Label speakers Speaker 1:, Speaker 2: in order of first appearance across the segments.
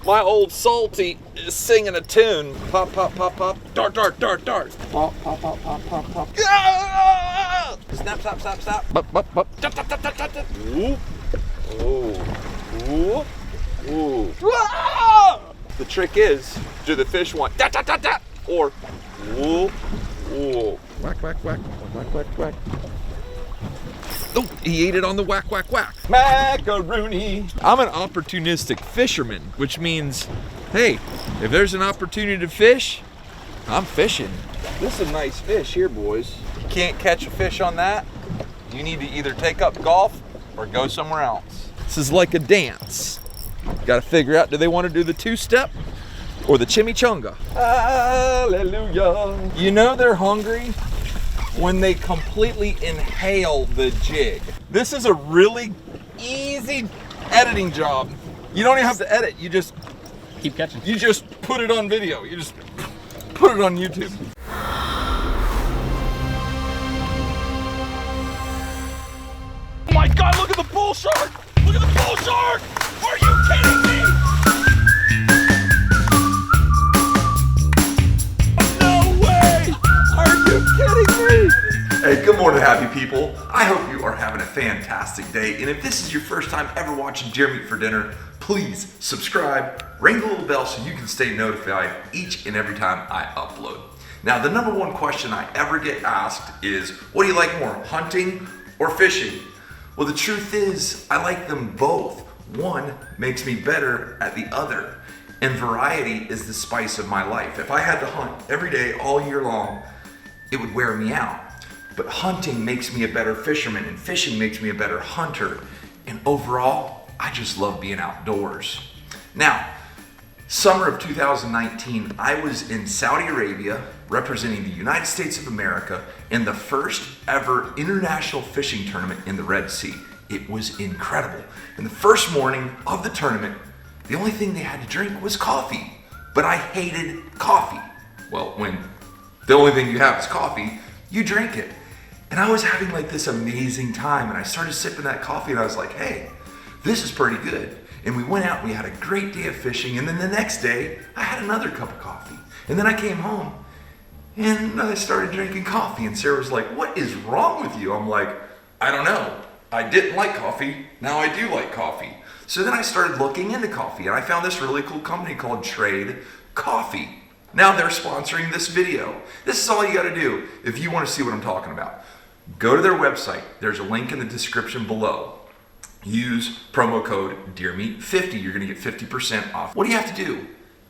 Speaker 1: My old salty is singing a tune. Pop, pop, pop, pop. Dart, dart, dart, dart. Pop, pop, pop, pop, pop, pop. Ah! Snap, snap, snap, snap. Bop, bop, bop. Dut, dut, dut, dut, dut, dut. Ooh. Ooh. Ooh. Ooh. Ah! The trick is, do the fish want da, da, da, da, or whoa, whoa. Whack, whack, whack, whack, whack, whack. Oh, he ate it on the whack, whack, whack. Macaroni. I'm an opportunistic fisherman, which means, hey, if there's an opportunity to fish, I'm fishing. This is a nice fish here, boys. You can't catch a fish on that. You need to either take up golf or go somewhere else. This is like a dance. Got to figure out, do they want to do the two-step or the chimichanga? Hallelujah. You know they're hungry when they completely inhale the jig. This is a really easy editing job. You don't even have to edit. You just
Speaker 2: keep catching.
Speaker 1: You just put it on video. You just put it on YouTube. Oh my God, look at the bull shark! Look at the bull shark! Are you kidding me? No way! Are you kidding me?
Speaker 3: Hey, good morning, happy people. I hope you are having a fantastic day. And if this is your first time ever watching Deer Meat for Dinner, please subscribe, ring the little bell so you can stay notified each and every time I upload. Now, the number one question I ever get asked is, what do you like more, hunting or fishing? Well, the truth is, I like them both. One makes me better at the other. And variety is the spice of my life. If I had to hunt every day, all year long, it would wear me out. But hunting makes me a better fisherman, and fishing makes me a better hunter. And overall, I just love being outdoors. Now, summer of 2019, I was in Saudi Arabia representing the United States of America in the first ever international fishing tournament in the Red Sea. It was incredible. And the first morning of the tournament, the only thing they had to drink was coffee. But I hated coffee. Well, when the only thing you have is coffee, you drink it. And I was having like this amazing time, and I started sipping that coffee and I was like, hey, this is pretty good. And we went out and we had a great day of fishing, and then the next day, I had another cup of coffee. And then I came home and I started drinking coffee, and Sarah was like, what is wrong with you? I'm like, I don't know. I didn't like coffee, now I do like coffee. So then I started looking into coffee, and I found this really cool company called Trade Coffee. Now they're sponsoring this video. This is all you gotta do if you wanna see what I'm talking about. Go to their website. There's a link in the description below. Use promo code deermeat50. You're gonna get 50% off. What do you have to do?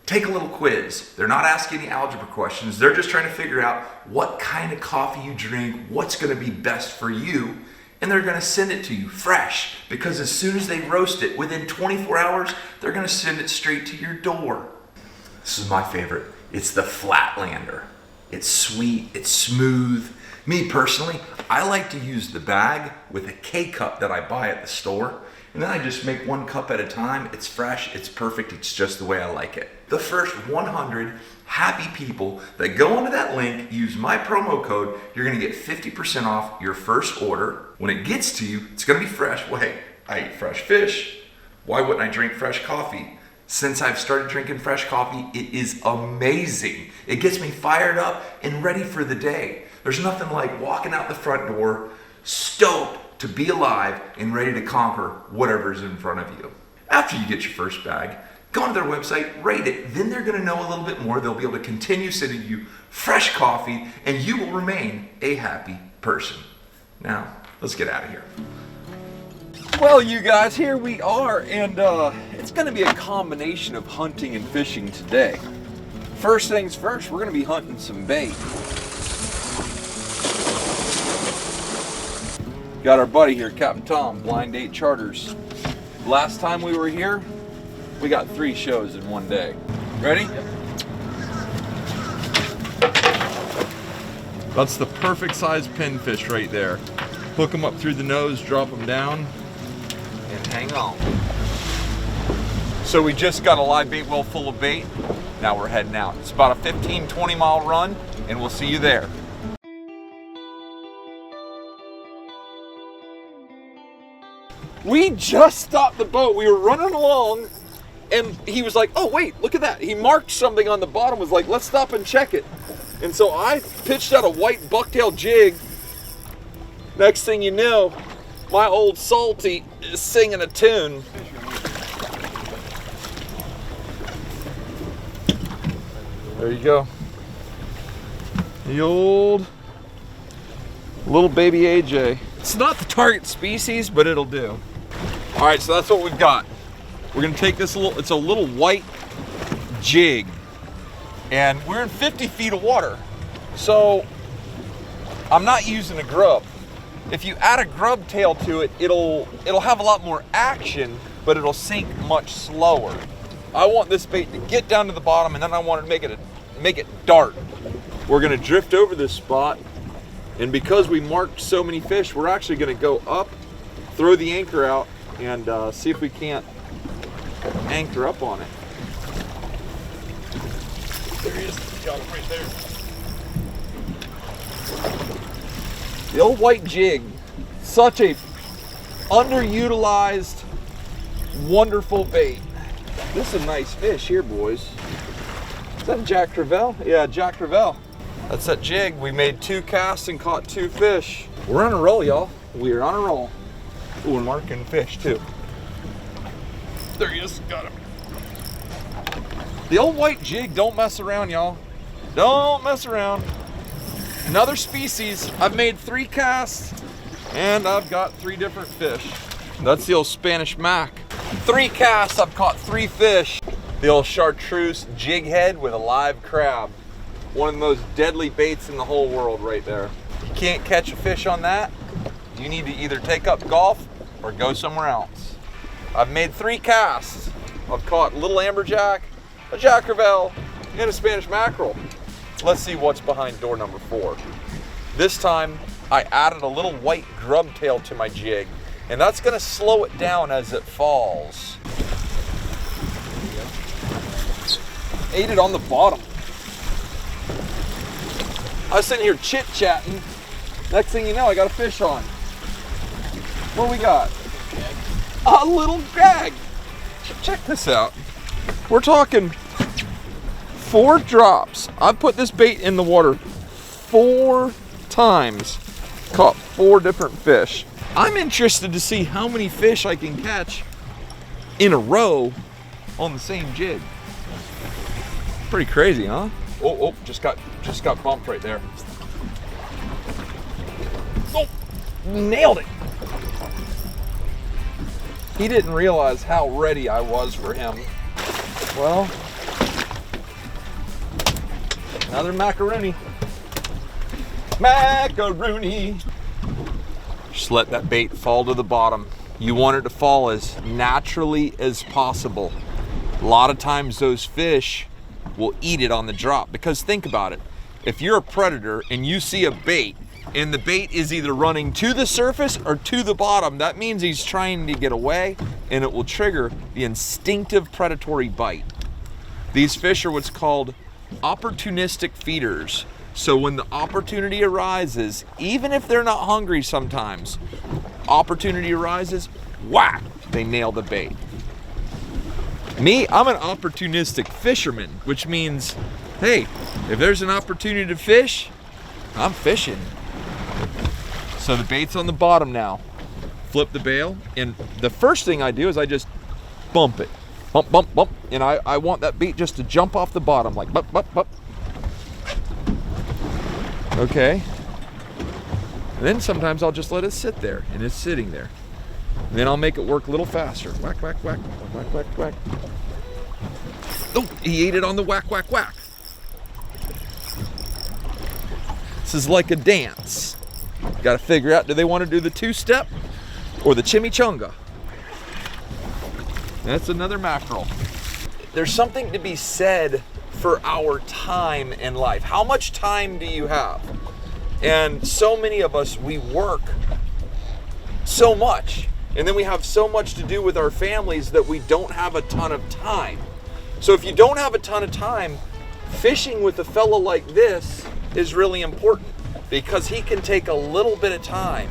Speaker 3: Take a little quiz. They're not asking any algebra questions. They're just trying to figure out what kind of coffee you drink, what's gonna be best for you, and they're gonna send it to you fresh, because as soon as they roast it, within 24 hours, they're gonna send it straight to your door. This is my favorite. It's the Flatlander. It's sweet, it's smooth. Me personally, I like to use the bag with a K-cup that I buy at the store, and then I just make one cup at a time. It's fresh, it's perfect, it's just the way I like it. The first 100 happy people that go onto that link, use my promo code, you're gonna get 50% off your first order. When it gets to you, it's gonna be fresh. Well, hey, I eat fresh fish. Why wouldn't I drink fresh coffee? Since I've started drinking fresh coffee, it is amazing. It gets me fired up and ready for the day. There's nothing like walking out the front door, stoked to be alive and ready to conquer whatever's in front of you. After you get your first bag, go onto their website, rate it. Then they're gonna know a little bit more. They'll be able to continue sending you fresh coffee, and you will remain a happy person. Now, let's get out of here.
Speaker 1: Well, you guys, here we are, and it's gonna be a combination of hunting and fishing today. First things first, we're gonna be hunting some bait. Got our buddy here, Captain Tom, Blind Date Charters. Last time we were here, we got 3 shows in one day. Ready? That's the perfect size pinfish right there. Hook them up through the nose, drop them down, and hang on. So we just got a live bait well full of bait. Now we're heading out. It's about a 15-20 mile run, and we'll see you there. We just stopped the boat. We were running along, And he was like, oh wait, look at that. He marked something on the bottom, was like, let's stop and check it. And so I pitched out a white bucktail jig. Next thing you know, my old Salty is singing a tune. There you go. The old little baby AJ. It's not the target species, but it'll do. All right, so that's what we've got. We're gonna take this it's a little white jig, and we're in 50 feet of water. So I'm not using a grub. If you add a grub tail to it, it'll have a lot more action, but it'll sink much slower. I want this bait to get down to the bottom, and then I want to make it dart. We're gonna drift over this spot, and because we marked so many fish, we're actually gonna go up, throw the anchor out, and see if we can't anchor up on it. There he is, got him right there. The old white jig, such a underutilized, wonderful bait. This is a nice fish here, boys. Is that a Jack Crevalle? Yeah, Jack Crevalle. That's that jig. We made 2 casts and caught 2 fish. We're on a roll, y'all. We are on a roll. Ooh, and marking fish too. There he is, got him. The old white jig, don't mess around, y'all. Don't mess around. Another species. I've made 3 casts and I've got 3 different fish. That's the old Spanish Mac. 3 casts, I've caught 3 fish. The old chartreuse jig head with a live crab. One of the most deadly baits in the whole world right there. You can't catch a fish on that. You need to either take up golf or go somewhere else. I've made 3 casts. I've caught a little amberjack, a Jack Crevalle, and a Spanish mackerel. Let's see what's behind door number 4. This time, I added a little white grub tail to my jig, and that's gonna slow it down as it falls. Ate it on the bottom. I was sitting here chit-chatting. Next thing you know, I got a fish on. What we got? A little gag. Check this out. We're talking 4 drops. I've put this bait in the water 4 times. Caught 4 different fish. I'm interested to see how many fish I can catch in a row on the same jig. Pretty crazy, huh? Oh, just got bumped right there. Oh, nailed it. He didn't realize how ready I was for him. Well, another macaroni. Macaroni. Just let that bait fall to the bottom. You want it to fall as naturally as possible. A lot of times those fish will eat it on the drop, because think about it. If you're a predator and you see a bait and the bait is either running to the surface or to the bottom, that means he's trying to get away, and it will trigger the instinctive predatory bite. These fish are what's called opportunistic feeders. So when the opportunity arises, even if they're not hungry sometimes, opportunity arises, whack, they nail the bait. Me, I'm an opportunistic fisherman, which means, hey, if there's an opportunity to fish, I'm fishing. So the bait's on the bottom now. Flip the bail, and the first thing I do is I just bump it. Bump, bump, bump. And I want that bait just to jump off the bottom, like bump, bump, bump. Okay. And then sometimes I'll just let it sit there, and it's sitting there. And then I'll make it work a little faster. Whack, whack, whack, whack, whack, whack. Oh, he ate it on the whack, whack, whack. This is like a dance. Got to figure out, do they want to do the 2-step or the chimichanga? That's another mackerel. There's something to be said for our time in life. How much time do you have? And so many of us, we work so much, and then we have so much to do with our families that we don't have a ton of time. So if you don't have a ton of time, fishing with a fellow like this is really important, because he can take a little bit of time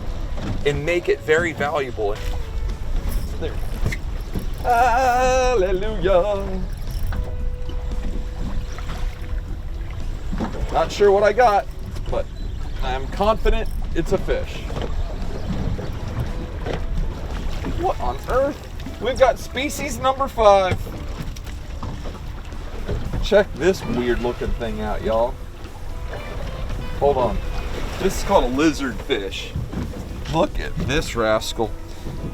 Speaker 1: and make it very valuable. There. Hallelujah. Not sure what I got, but I'm confident it's a fish. What on earth? We've got species number 5. Check this weird looking thing out, y'all. Hold on. This is called a lizard fish. Look at this rascal.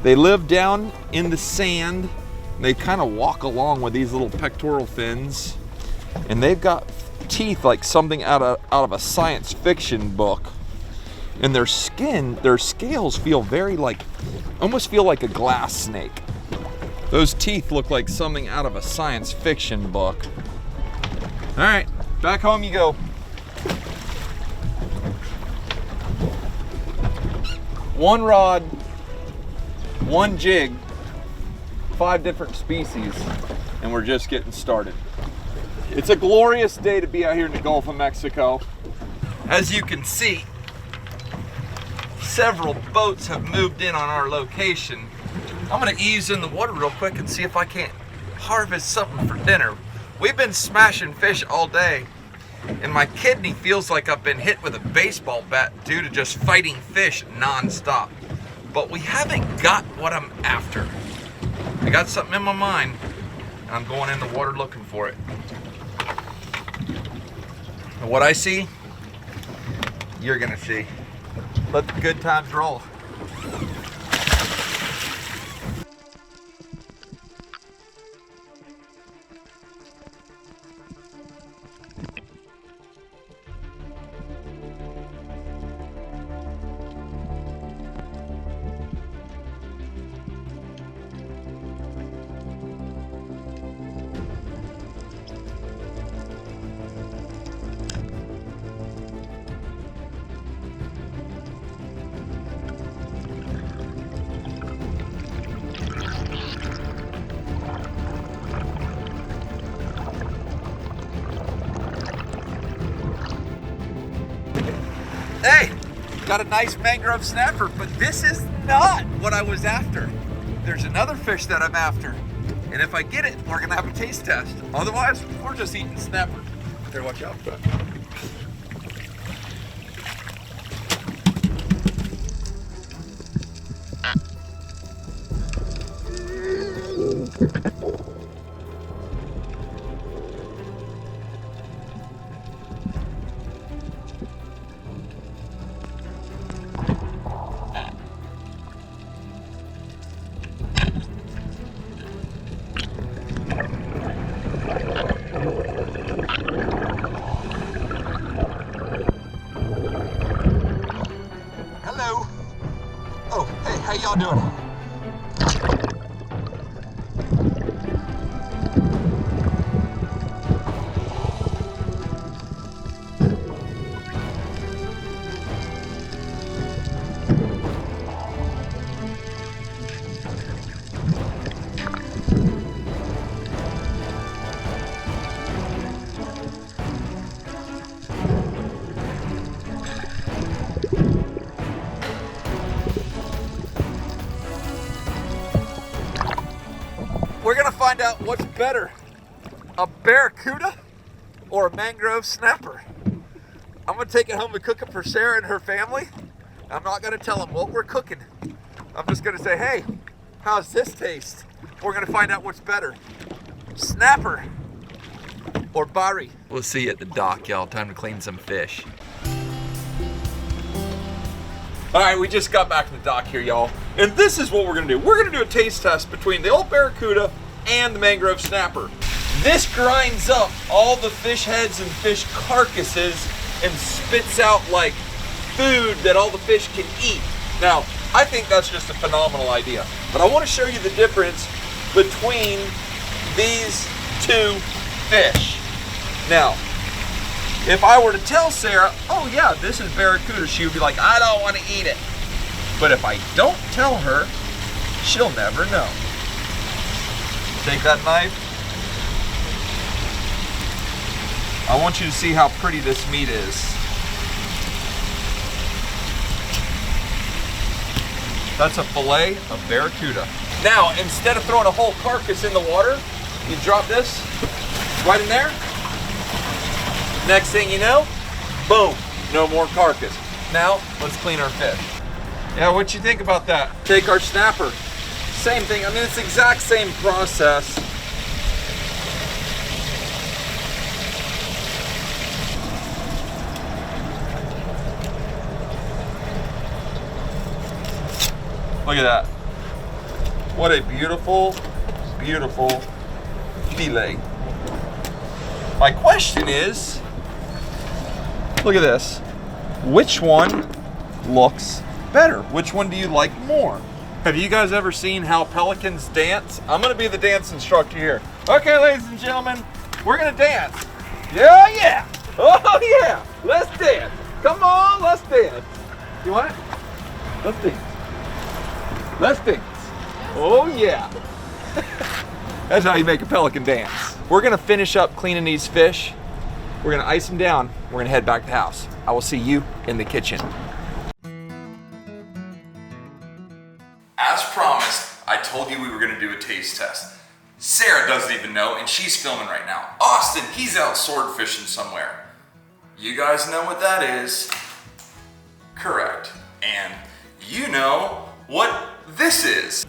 Speaker 1: They live down in the sand. They kind of walk along with these little pectoral fins. And they've got teeth like something out of a science fiction book. And their skin, their scales feel very like, almost feel like a glass snake. Those teeth look like something out of a science fiction book. All right, back home you go. One rod, one jig, 5 different species, and we're just getting started. It's a glorious day to be out here in the Gulf of Mexico. As you can see, several boats have moved in on our location. I'm gonna ease in the water real quick and see if I can't harvest something for dinner. We've been smashing fish all day, and my kidney feels like I've been hit with a baseball bat due to just fighting fish non-stop. But we haven't got what I'm after. I got something in my mind, and I'm going in the water looking for it. And what I see, you're gonna see. Let the good times roll. Hey, got a nice mangrove snapper, but this is not what I was after. There's another fish that I'm after. And if I get it, we're gonna have a taste test. Otherwise, we're just eating snapper. Better watch out for that. Hello. Oh, hey, how y'all doing? We're gonna find out what's better, a barracuda or a mangrove snapper. I'm gonna take it home and cook it for Sarah and her family. I'm not gonna tell them what we're cooking. I'm just gonna say, hey, how's this taste? We're gonna find out what's better, snapper or barry. We'll see you at the dock, y'all. Time to clean some fish. All right, we just got back to the dock here, y'all. And this is what we're gonna do. We're gonna do a taste test between the old barracuda and the mangrove snapper. This grinds up all the fish heads and fish carcasses and spits out like food that all the fish can eat. Now, I think that's just a phenomenal idea. But I wanna show you the difference between these two fish. Now, if I were to tell Sarah, oh yeah, this is barracuda, she would be like, I don't want to eat it. But if I don't tell her, she'll never know. Take that knife. I want you to see how pretty this meat is. That's a fillet of barracuda. Now, instead of throwing a whole carcass in the water, you drop this right in there. Next thing you know, boom, no more carcass. Now, let's clean our fish. Yeah, what you think about that? Take our snapper. Same thing, I mean, it's the exact same process. Look at that. What a beautiful, beautiful fillet. My question is, look at this. Which one looks better? Which one do you like more? Have you guys ever seen how pelicans dance? I'm gonna be the dance instructor here. Okay, ladies and gentlemen, we're gonna dance. Yeah, yeah. Oh yeah, let's dance. Come on, let's dance. You want it? Let's dance. Let's dance. Oh yeah. That's how you make a pelican dance. We're gonna finish up cleaning these fish. We're gonna ice them down. We're gonna head back to the house. I will see you in the kitchen.
Speaker 3: As promised, I told you we were gonna do a taste test. Sarah doesn't even know, and she's filming right now. Austin, he's out sword fishing somewhere. You guys know what that is? Correct. And you know what this is.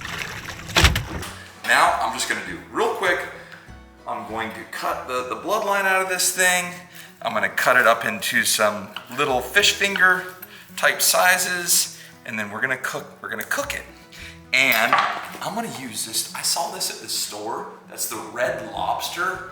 Speaker 3: Now, I'm just gonna do real quick. I'm going to cut the bloodline out of this thing. I'm gonna cut it up into some little fish finger type sizes, and then we're gonna cook it. And I'm gonna use this, I saw this at the store. That's the Red Lobster.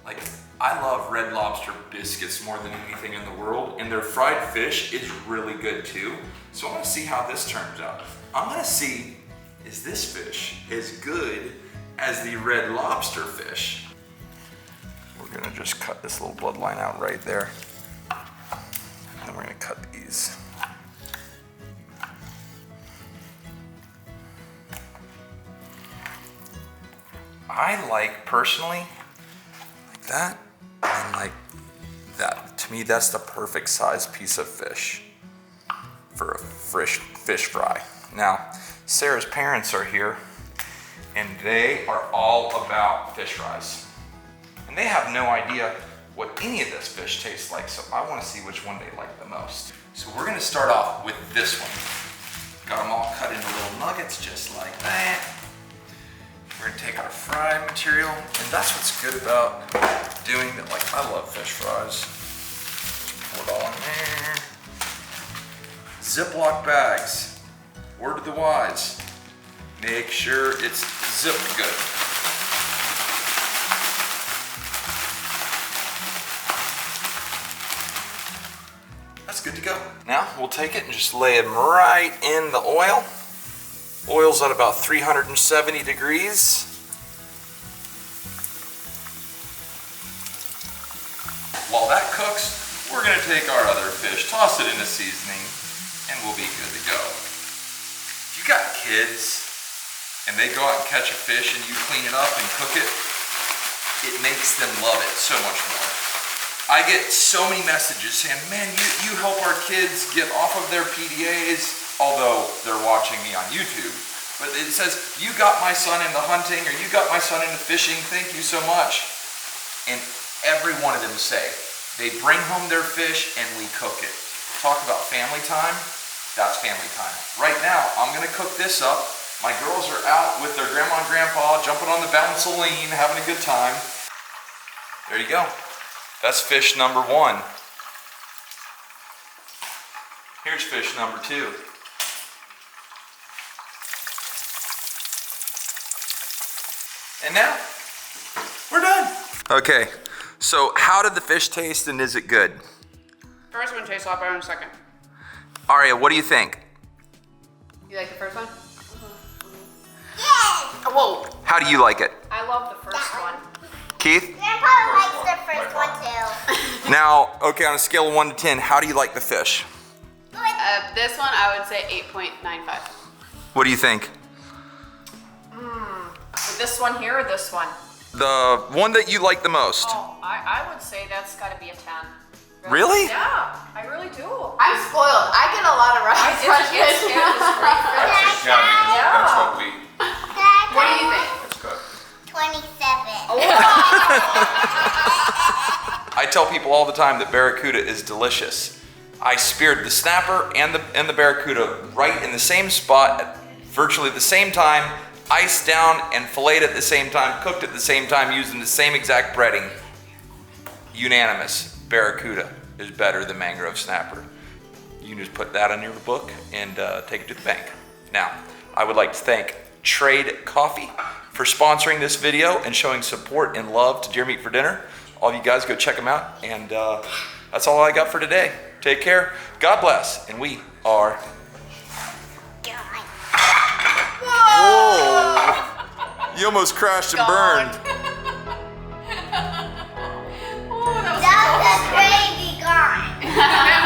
Speaker 3: Like, I love Red Lobster biscuits more than anything in the world, and their fried fish is really good too. So I wanna see how this turns out. I'm gonna see, is this fish as good as the Red Lobster fish? We're gonna just cut this little bloodline out right there. And then we're gonna cut these. I like, personally, like that and like that. To me, that's the perfect size piece of fish for a fish fry. Now, Sarah's parents are here, and they are all about fish fries. And they have no idea what any of this fish tastes like, so I want to see which one they like the most. So we're gonna start off with this one. Got them all cut into little nuggets, just like that. We're gonna take our fried material, and that's what's good about doing that. Like, I love fish fries. Pour it all in there. Ziploc bags. Word of the wise. Make sure it's zipped good. That's good to go. Now we'll take it and just lay them right in the oil. Oil's at about 370 degrees. While that cooks, we're gonna take our other fish, toss it in the seasoning, and we'll be good to go. If you got kids and they go out and catch a fish and you clean it up and cook it, it makes them love it so much more. I get so many messages saying, man, you help our kids get off of their PDAs, although they're watching me on YouTube. But it says, you got my son into hunting, or you got my son into fishing, thank you so much. And every one of them say, they bring home their fish and we cook it. Talk about family time, that's family time. Right now, I'm gonna cook this up. My girls are out with their grandma and grandpa, jumping on the bounce-a-lean, having a good time. There you go. That's fish number one. Here's fish number two. And now, we're done. Okay, so how did the fish taste, and is it good?
Speaker 2: First one tastes a lot better than the second.
Speaker 3: Aria, what do you think?
Speaker 2: You like the first one? Yeah! Whoa!
Speaker 3: How do you like it?
Speaker 2: I love the first one.
Speaker 3: Keith?
Speaker 4: Grandpa likes the first one too.
Speaker 3: Now, okay, on a scale of 1 to 10, how do you like the fish?
Speaker 2: This one I would say 8.95.
Speaker 3: What do you think?
Speaker 2: This one here or this one?
Speaker 3: The one that you like the most.
Speaker 2: Oh, I would say that's got to be a 10.
Speaker 3: Really?
Speaker 2: Yeah, I really do.
Speaker 4: I'm spoiled. I get a lot of rice.
Speaker 2: It's great fish.
Speaker 4: Yeah.
Speaker 5: That's what we
Speaker 2: What do you think?
Speaker 4: 27.
Speaker 3: I tell people all the time that Barracuda is delicious. I speared the snapper and the Barracuda right in the same spot at virtually the same time, iced down and filleted at the same time, cooked at the same time, using the same exact breading. Unanimous, Barracuda is better than mangrove snapper. You can just put that on your book and take it to the bank. Now, I would like to thank Trade Coffee for sponsoring this video and showing support and love to Deer Meat for Dinner. All of you guys go check them out, and that's all I got for today. Take care, God bless, and we are... Whoa! You almost crashed and burned.
Speaker 2: Oh, that was
Speaker 4: That's a crazy gone.